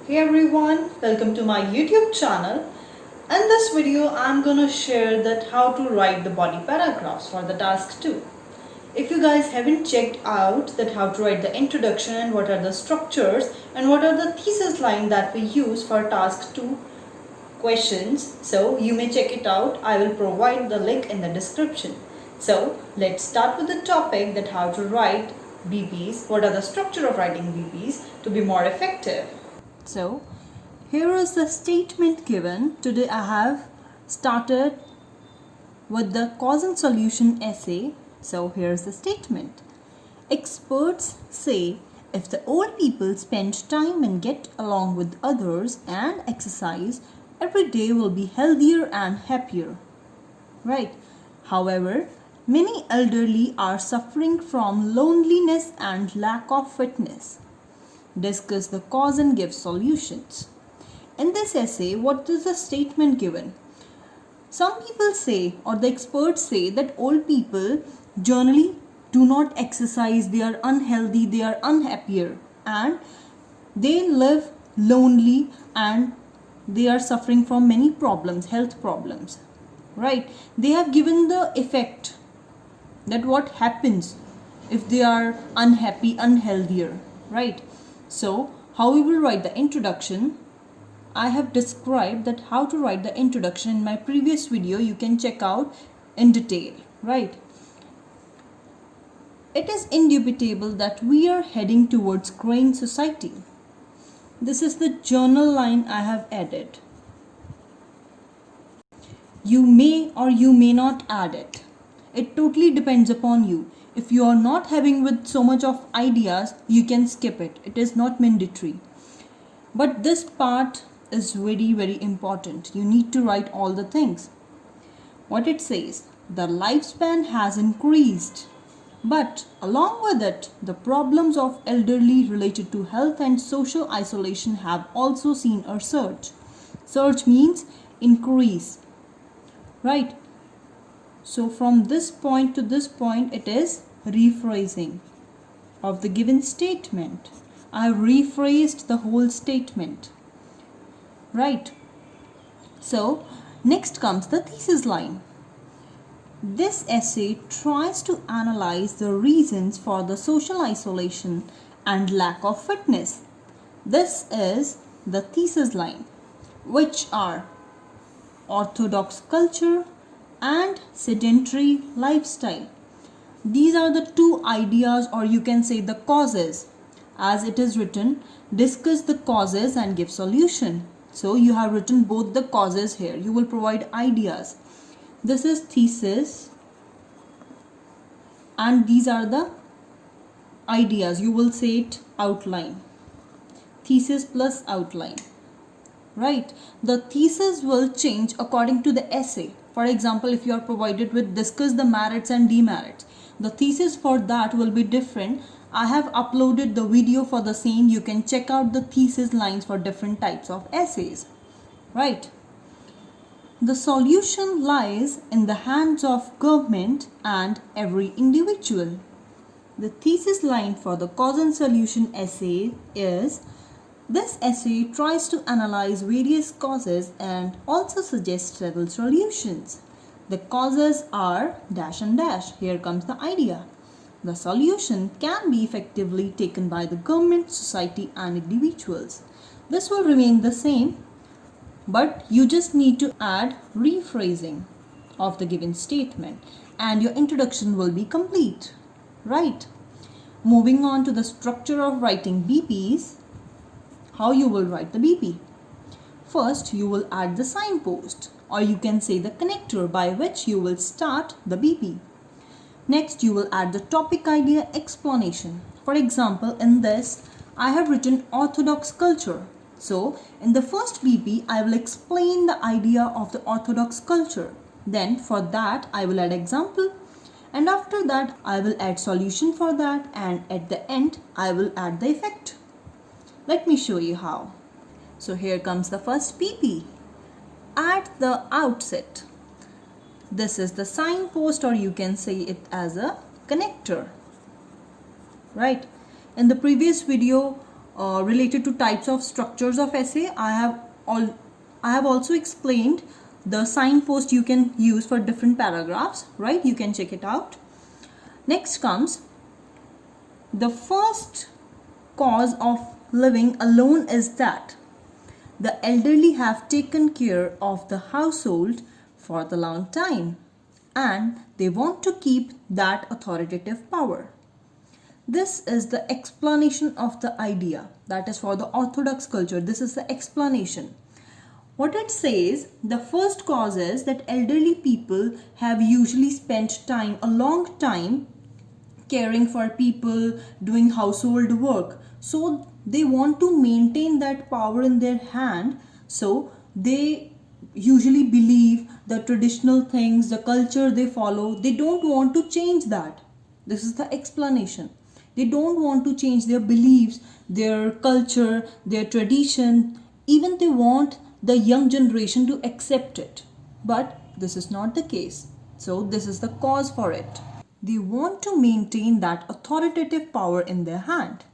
Hey everyone, welcome to my YouTube channel. In this video, I'm gonna share that how to write the body paragraphs for the task 2. If you guys haven't checked out that how to write the introduction and what are the structures and what are the thesis line that we use for task 2 questions, so you may check it out. I will provide the link in the description. So let's start with the topic that how to write BPs, what are the structure of writing BPs to be more effective. So here is the statement given. Today I have started with the cause and solution essay. So here's the statement. Experts say if the old people spend time and get along with others and exercise, every day will be healthier and happier. Right? However, many elderly are suffering from loneliness and lack of fitness. Discuss the cause and give solutions. In this essay, what is the statement given? Some people say, or the experts say, that old people generally do not exercise, they are unhealthy, they are unhappier, and they live lonely and they are suffering from many problems, health problems. Right? They have given the effect that what happens if they are unhappy, unhealthier. Right? So, how we will write the introduction? I have described that how to write the introduction in my previous video. You can check out in detail, right? It is indubitable that we are heading towards graying society. This is the journal line I have added. You may or you may not add it. It totally depends upon you. If you are not having with so much of ideas, you can skip it. It is not mandatory. But this part is very important. You need to write all the things. What it says, the lifespan has increased, but along with it, the problems of elderly related to health and social isolation have also seen a surge. Surge means increase, right? So from this point to this point, it is rephrasing of the given statement. I have rephrased the whole statement. Right. So next comes the thesis line. This essay tries to analyze the reasons for the social isolation and lack of fitness. This is the thesis line, which are orthodox culture and sedentary lifestyle. These are the two ideas, or you can say the causes. As it is written, discuss the causes and give solution. So you have written both the causes here. You will provide ideas. This is thesis and these are the ideas. You will say it outline. Thesis plus outline. Right? The thesis will change according to the essay. For example, if you are provided with discuss the merits and demerits, the thesis for that will be different. I have uploaded the video for the same. You can check out the thesis lines for different types of essays. Right? The solution lies in the hands of government and every individual. The thesis line for the cause and solution essay is, this essay tries to analyze various causes and also suggests several solutions. The causes are dash and dash. Here comes the idea. The solution can be effectively taken by the government, society and individuals. This will remain the same, but you just need to add rephrasing of the given statement and your introduction will be complete. Right? Moving on to the structure of writing BPs. How you will write the BP? First, you will add the signpost, or you can say the connector by which you will start the BP. Next, you will add the topic idea explanation. For example, in this, I have written orthodox culture. So, in the first BP, I will explain the idea of the orthodox culture. Then, for that, I will add example. And after that, I will add solution for that. And at the end, I will add the effect. Let me show you how. So here comes the first BP. At the outset, this is the signpost, or you can say it as a connector. Right? In the previous video, related to types of structures of essay, I have also explained the signpost you can use for different paragraphs, right? You can check it out. Next comes the first cause of living alone is that the elderly have taken care of the household for the long time and they want to keep that authoritative power. This is the explanation of the idea, that is for the orthodox culture. This is the explanation. What it says, the first cause is that elderly people have usually spent a long time caring for people, doing household work. So they want to maintain that power in their hand. So they usually believe the traditional things, the culture they follow, they don't want to change that. This is the explanation. They don't want to change their beliefs, their culture, their tradition. Even they want the young generation to accept it. But this is not the case. So this is the cause for it. They want to maintain that authoritative power in their hand.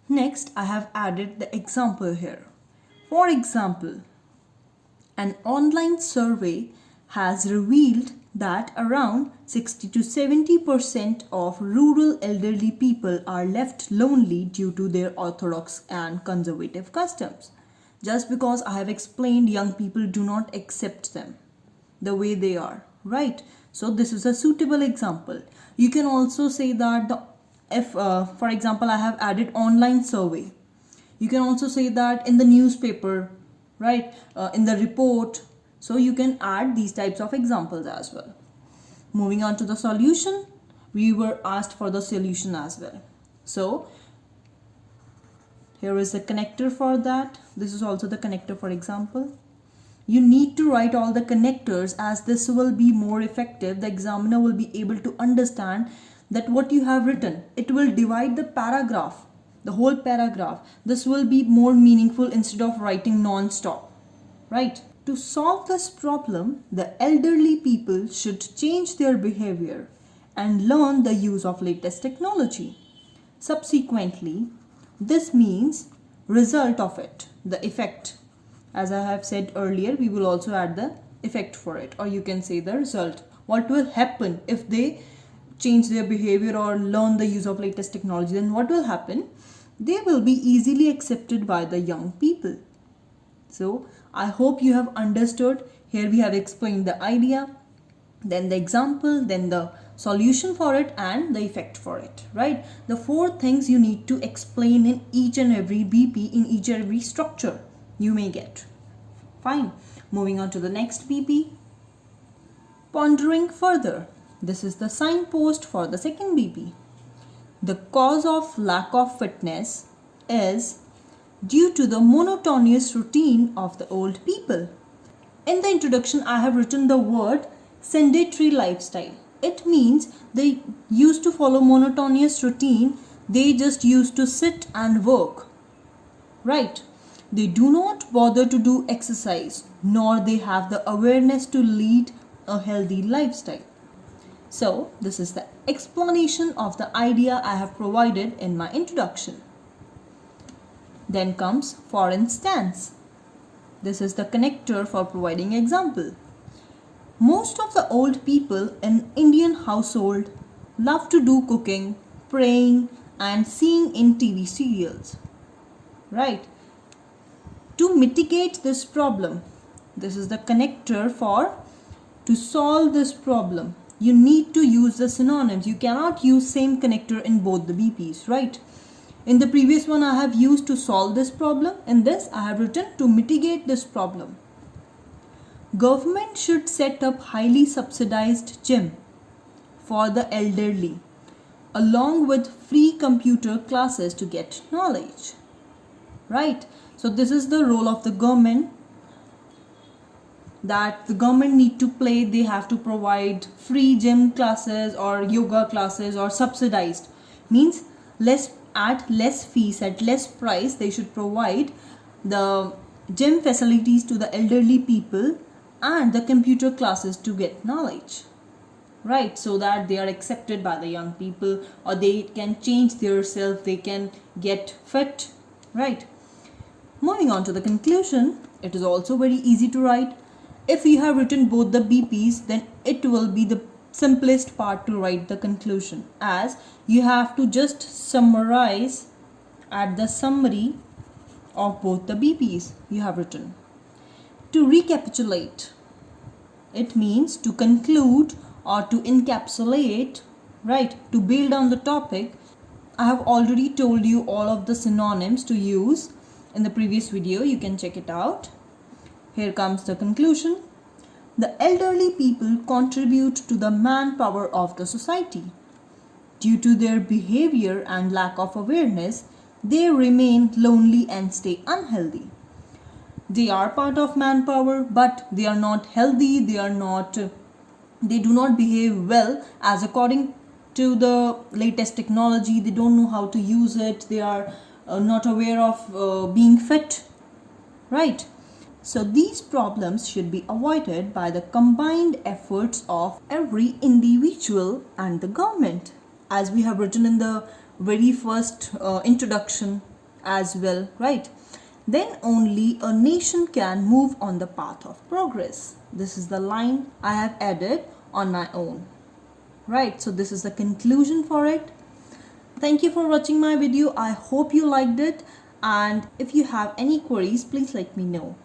Next, I have added the example here. For example, an online survey has revealed that around 60 to 70% of rural elderly people are left lonely due to their orthodox and conservative customs. Just because I have explained, young people do not accept them the way they are, right? So this is a suitable example. You can also say that for example, I have added online survey. You can also say that in the newspaper, right? In the report. So you can add these types of examples as well. Moving on to the solution, we were asked for the solution as well. So here is the connector for that. This is also the connector, for example. You need to write all the connectors, as this will be more effective. The examiner will be able to understand that what you have written. It will divide the paragraph, the whole paragraph. This will be more meaningful instead of writing non-stop, right? To solve this problem, the elderly people should change their behavior and learn the use of latest technology. Subsequently, this means result of it, the effect. As I have said earlier, we will also add the effect for it, or you can say the result. What will happen if they change their behavior or learn the use of latest technology? Then what will happen? They will be easily accepted by the young people. So I hope you have understood. Here we have explained the idea, then the example, then the solution for it, and the effect for it, right? The 4 things you need to explain in each and every BP, in each and every structure you may get. Fine. Moving on to the next BP. Pondering further. This is the signpost for the second BP. The cause of lack of fitness is due to the monotonous routine of the old people. In the introduction, I have written the word sedentary lifestyle. It means they used to follow monotonous routine. They just used to sit and work, right? They do not bother to do exercise, nor they have the awareness to lead a healthy lifestyle. So this is the explanation of the idea I have provided in my introduction. Then comes for instance. This is the connector for providing example. Most of the old people in Indian household love to do cooking, praying, and seeing in TV serials, right? To mitigate this problem, this is the connector for to solve this problem. You need to use the synonyms. You cannot use same connector in both the BPs, right? In the previous one, I have used to solve this problem. In this, I have written to mitigate this problem. Government should set up highly subsidized gym for the elderly, along with free computer classes to get knowledge, right? So this is the role of the government, that the government need to play. They have to provide free gym classes or yoga classes, or subsidized means at less fees, at less price. They should provide the gym facilities to the elderly people and the computer classes to get knowledge, right? So that they are accepted by the young people, or they can change their self, they can get fit, right? Moving on to the conclusion, it is also very easy to write. If you have written both the BPs, then it will be the simplest part to write the conclusion, as you have to just summarize at the summary of both the BPs you have written. To recapitulate, it means to conclude or to encapsulate, right? To build on the topic. I have already told you all of the synonyms to use in the previous video. You can check it out. Here comes the conclusion. The elderly people contribute to the manpower of the society. Due to their behavior and lack of awareness, they remain lonely and stay unhealthy. They are part of manpower, but they are not healthy. They do not behave well as according to the latest technology. They don't know how to use it. They are not aware of being fit, right? So these problems should be avoided by the combined efforts of every individual and the government, as we have written in the very first introduction as well, right? Then only a nation can move on the path of progress. This is the line I have added on my own, right? So this is the conclusion for it. Thank you for watching my video. I hope you liked it, and if you have any queries, please let me know.